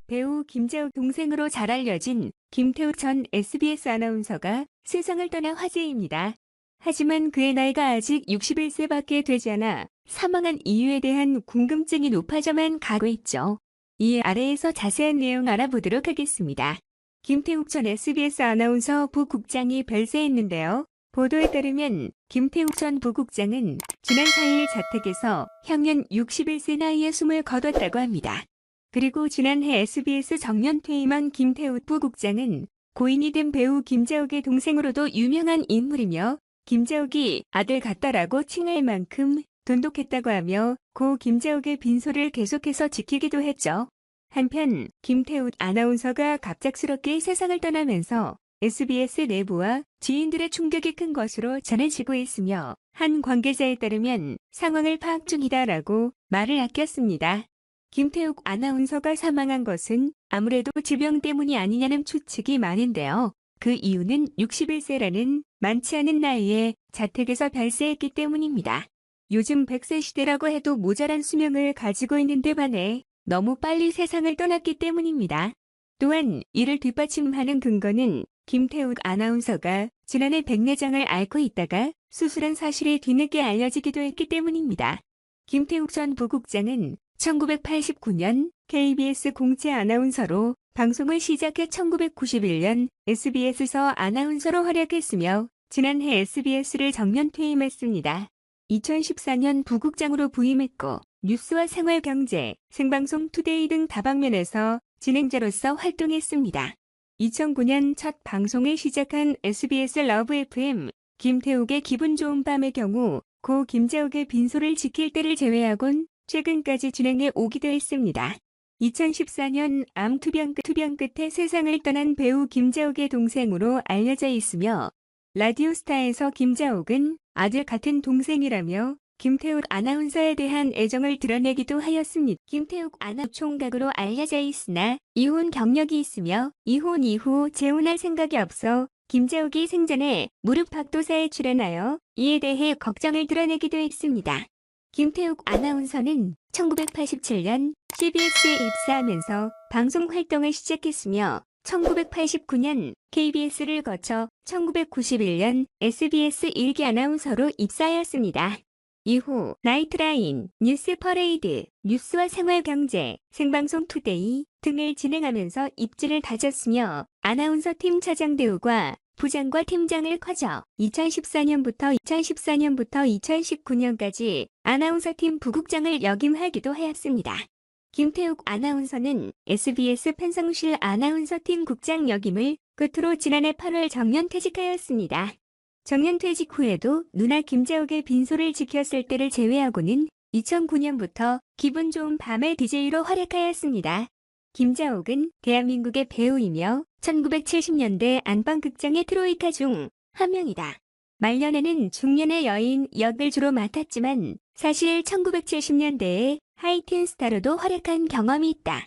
배우 김재욱 동생으로 잘 알려진 김태욱 전 SBS 아나운서가 세상을 떠나 화제입니다. 하지만 그의 나이가 아직 61세밖에 되지 않아 사망한 이유에 대한 궁금증이 높아져만 가고 있죠. 이 아래에서 자세한 내용 알아보도록 하겠습니다. 김태욱 전 SBS 아나운서 부국장이 별세했는데요. 보도에 따르면 김태욱 전 부국장은 지난 4일 자택에서 향년 61세 나이에 숨을 거뒀다고 합니다. 그리고 지난해 SBS 정년 퇴임한 김태욱 부국장은 고인이 된 배우 김재욱의 동생으로도 유명한 인물이며 김재욱이 아들 같다라고 칭할 만큼 돈독했다고 하며 고 김재욱의 빈소를 계속해서 지키기도 했죠. 한편 김태욱 아나운서가 갑작스럽게 세상을 떠나면서 SBS 내부와 지인들의 충격이 큰 것으로 전해지고 있으며 한 관계자에 따르면 상황을 파악 중이다라고 말을 아꼈습니다. 김태욱 아나운서가 사망한 것은 아무래도 질병 때문이 아니냐는 추측이 많은데요. 그 이유는 61세라는 많지 않은 나이에 자택에서 별세했기 때문입니다. 요즘 100세 시대라고 해도 모자란 수명을 가지고 있는 데 반해 너무 빨리 세상을 떠났기 때문입니다. 또한 이를 뒷받침하는 근거는 김태욱 아나운서가 지난해 백내장을 앓고 있다가 수술한 사실이 뒤늦게 알려지기도 했기 때문입니다. 김태욱 전 부국장은 1989년 KBS 공채 아나운서로 방송을 시작해 1991년 SBS에서 아나운서로 활약했으며 지난해 SBS를 정년 퇴임했습니다. 2014년 부국장으로 부임했고 뉴스와 생활경제, 생방송 투데이 등 다방면에서 진행자로서 활동했습니다. 2009년 첫 방송을 시작한 SBS 러브 FM, 김태욱의 기분 좋은 밤의 경우 고 김재욱의 빈소를 지킬 때를 제외하곤 최근까지 진행해 오기도 했습니다. 2014년 암 투병 끝에 세상을 떠난 배우 김재욱의 동생으로 알려져 있으며 라디오스타에서 김재욱은 아들 같은 동생이라며 김태욱 아나운서에 대한 애정을 드러내기도 하였습니다. 김태욱 아나운서 총각으로 알려져 있으나 이혼 경력이 있으며 이혼 이후 재혼할 생각이 없어 김재욱이 생전에 무릎 박도사에 출연하여 이에 대해 걱정을 드러내기도 했습니다. 김태욱 아나운서는 1987년 CBS에 입사하면서 방송 활동을 시작했으며 1989년 KBS를 거쳐 1991년 SBS 일기 아나운서로 입사하였습니다. 이후 나이트라인, 뉴스 퍼레이드, 뉴스와 생활경제, 생방송 투데이 등을 진행하면서 입지를 다졌으며 아나운서 팀 차장대우과 부장과 팀장을 커져 2014년부터 2019년까지 아나운서 팀 부국장을 역임하기도 하였습니다. 김태욱 아나운서는 SBS 편성실 아나운서 팀 국장 역임을 끝으로 지난해 8월 정년 퇴직하였습니다. 정년 퇴직 후에도 누나 김재욱의 빈소를 지켰을 때를 제외하고는 2009년부터 기분 좋은 밤의 DJ로 활약하였습니다. 김재욱은 대한민국의 배우이며 1970년대 안방극장의 트로이카 중 한 명이다. 말년에는 중년의 여인 역을 주로 맡았지만 사실 1970년대에 하이틴 스타로도 활약한 경험이 있다.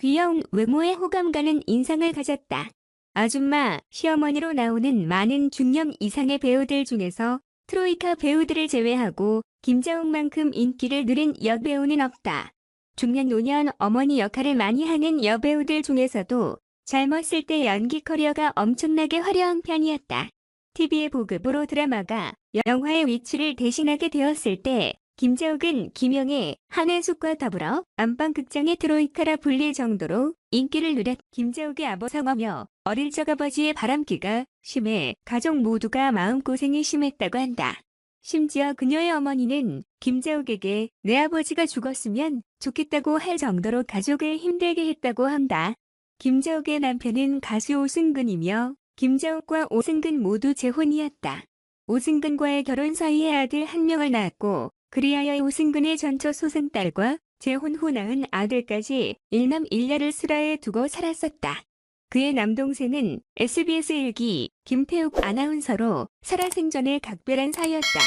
귀여운 외모에 호감 가는 인상을 가졌다. 아줌마, 시어머니로 나오는 많은 중년 이상의 배우들 중에서 트로이카 배우들을 제외하고 김재욱만큼 인기를 누린 여배우는 없다. 중년 노년 어머니 역할을 많이 하는 여배우들 중에서도 젊었을 때 연기 커리어가 엄청나게 화려한 편이었다. TV의 보급으로 드라마가 영화의 위치를 대신하게 되었을 때 김재욱은 김영애, 한혜숙과 더불어 안방극장의 트로이카라 불릴 정도로 인기를 누렸. 김재욱의 아버성어며 어릴 적 아버지의 바람기가 심해 가족 모두가 마음고생이 심했다고 한다. 심지어 그녀의 어머니는 김재욱에게 내 아버지가 죽었으면 좋겠다고 할 정도로 가족을 힘들게 했다고 한다. 김재욱의 남편은 가수 오승근이며 김재욱과 오승근 모두 재혼이었다. 오승근과의 결혼 사이에 아들 한 명을 낳았고 그리하여 오승근의 전처 소승딸과 재혼 후 낳은 아들까지 일남 일녀를 슬하에 두고 살았었다. 그의 남동생은 SBS 일기 김태욱 아나운서로 살아생전에 각별한 사이였다.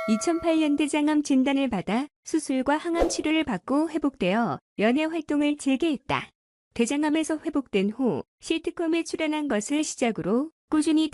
2008년 대장암 진단을 받아 수술과 항암 치료를 받고 회복되어 연예 활동을 재개했다. 대장암에서 회복된 후 시트콤에 출연한 것을 시작으로 꾸준히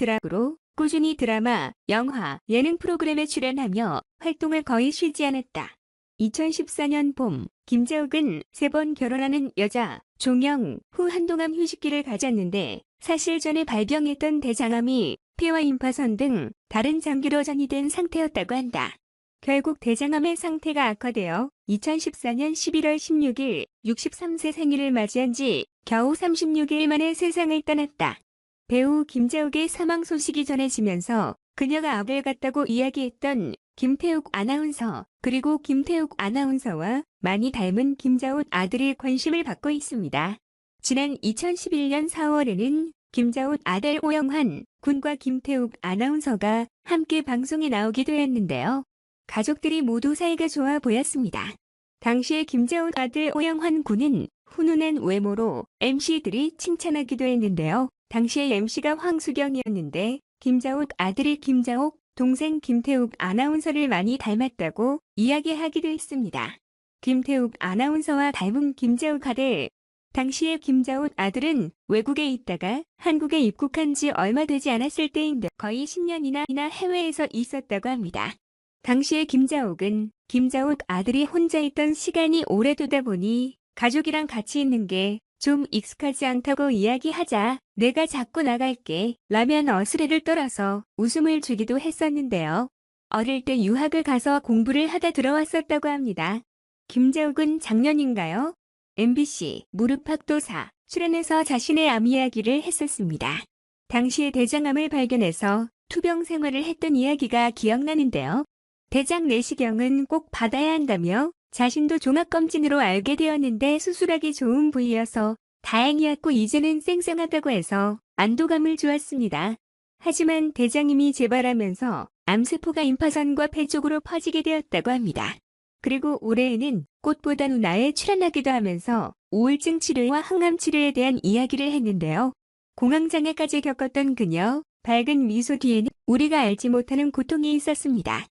드라마, 영화, 예능 프로그램에 출연하며 활동을 거의 쉬지 않았다. 2014년 봄, 김재욱은 3번 결혼하는 여자 종영 후 한동안 휴식기를 가졌는데 사실 전에 발병했던 대장암이 폐와 임파선 등 다른 장기로 전이된 상태였다고 한다. 결국 대장암의 상태가 악화되어 2014년 11월 16일 63세 생일을 맞이한 지 겨우 36일 만에 세상을 떠났다. 배우 김재욱의 사망 소식이 전해지면서 그녀가 악을 갔다고 이야기했던 김태욱 아나운서, 그리고 김태욱 아나운서와 많이 닮은 김자웃 아들이 관심을 받고 있습니다. 지난 2011년 4월에는 김자웃 아들 오영환 군과 김태욱 아나운서가 함께 방송에 나오기도 했는데요. 가족들이 모두 사이가 좋아 보였습니다. 당시에 김자웃 아들 오영환 군은 훈훈한 외모로 MC들이 칭찬하기도 했는데요. 당시에 MC가 황수경이었는데 김자웃 아들이 김자옥, 동생 김태욱 아나운서를 많이 닮았다고 이야기하기도 했습니다. 김태욱 아나운서와 닮은 김자욱 아들. 당시에 김자욱 아들은 외국에 있다가 한국에 입국한 지 얼마 되지 않았을 때인데 거의 10년이나 해외에서 있었다고 합니다. 당시에 김자욱은 김자욱 아들이 혼자 있던 시간이 오래되다 보니 가족이랑 같이 있는 게 좀 익숙하지 않다고 이야기하자 내가 자꾸 나갈게 라면 어스레를 떨어서 웃음을 주기도 했었는데요. 어릴 때 유학을 가서 공부를 하다 들어왔었다고 합니다. 김재욱은 작년인가요? MBC 무릎팍도사 출연해서 자신의 암 이야기를 했었습니다. 당시에 대장암을 발견해서 투병 생활을 했던 이야기가 기억나는데요. 대장 내시경은 꼭 받아야 한다며 자신도 종합검진으로 알게 되었는데 수술하기 좋은 부위여서 다행이었고 이제는 쌩쌩하다고 해서 안도감을 주었습니다. 하지만 대장암이 재발하면서 암세포가 임파선과 폐 쪽으로 퍼지게 되었다고 합니다. 그리고 올해에는 꽃보다 누나에 출연하기도 하면서 우울증 치료와 항암 치료에 대한 이야기를 했는데요. 공황장애까지 겪었던 그녀, 밝은 미소 뒤에는 우리가 알지 못하는 고통이 있었습니다.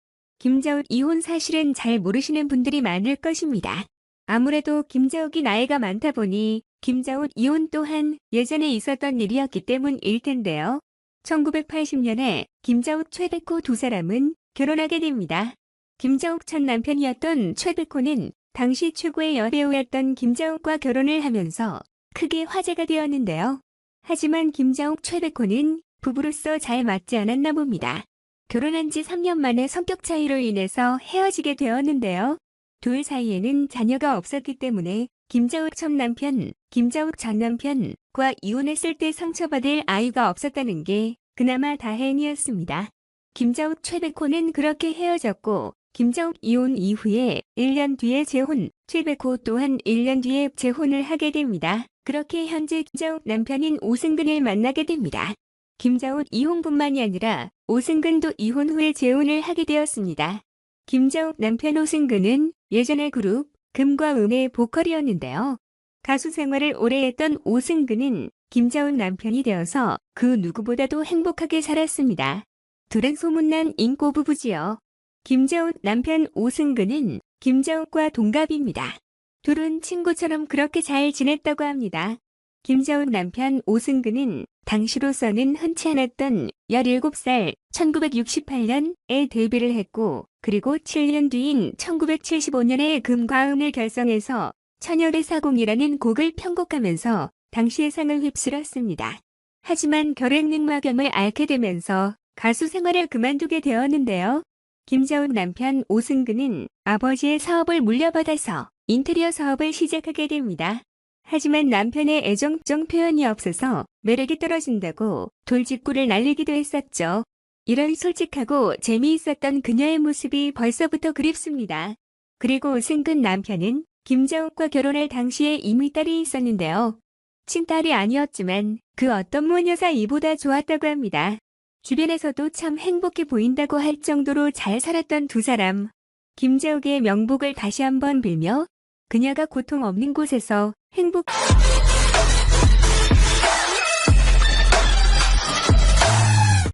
김자웃 이혼 사실은 잘 모르시는 분들이 많을 것입니다. 아무래도 김자욱이 나이가 많다 보니 김자웃 이혼 또한 예전에 있었던 일이었기 때문일 텐데요. 1980년에 김자웃 최백호 두 사람은 결혼하게 됩니다. 김자욱 첫 남편이었던 최백호는 당시 최고의 여배우였던 김자욱과 결혼을 하면서 크게 화제가 되었는데요. 하지만 김자욱 최백호는 부부로서 잘 맞지 않았나 봅니다. 결혼한 지 3년 만에 성격 차이로 인해서 헤어지게 되었는데요. 둘 사이에는 자녀가 없었기 때문에 김자욱 첫 남편, 김자욱 전 남편과 이혼했을 때 상처받을 아이가 없었다는 게 그나마 다행이었습니다. 김자욱 최백호는 그렇게 헤어졌고 김자욱 이혼 이후에 1년 뒤에 재혼, 최백호 또한 1년 뒤에 재혼을 하게 됩니다. 그렇게 현재 김자욱 남편인 오승근을 만나게 됩니다. 김자욱 이혼뿐만이 아니라 오승근도 이혼 후에 재혼을 하게 되었습니다. 김자욱 남편 오승근은 예전에 그룹 금과 음의 보컬이었는데요. 가수 생활을 오래 했던 오승근은 김자욱 남편이 되어서 그 누구보다도 행복하게 살았습니다. 둘은 소문난 인고 부부지요. 김자욱 남편 오승근은 김자욱과 동갑입니다. 둘은 친구처럼 그렇게 잘 지냈다고 합니다. 김자욱 남편 오승근은 당시로서는 흔치 않았던 17살 1968년에 데뷔를 했고 그리고 7년 뒤인 1975년에 금과 음을 결성해서 처녀의 사공이라는 곡을 편곡하면서 당시의 상을 휩쓸었습니다. 하지만 결핵능막염을 앓게 되면서 가수 생활을 그만두게 되었는데요. 김자욱 남편 오승근은 아버지의 사업을 물려받아서 인테리어 사업을 시작하게 됩니다. 하지만 남편의 애정적 표현이 없어서 매력이 떨어진다고 돌직구를 날리기도 했었죠. 이런 솔직하고 재미있었던 그녀의 모습이 벌써부터 그립습니다. 그리고 오승근 남편은 김자욱과 결혼할 당시에 이미 딸이 있었는데요. 친딸이 아니었지만 그 어떤 모녀사 이보다 좋았다고 합니다. 주변에서도 참 행복해 보인다고 할 정도로 잘 살았던 두 사람. 김자욱의 명복을 다시 한번 빌며 그녀가 고통 없는 곳에서 행복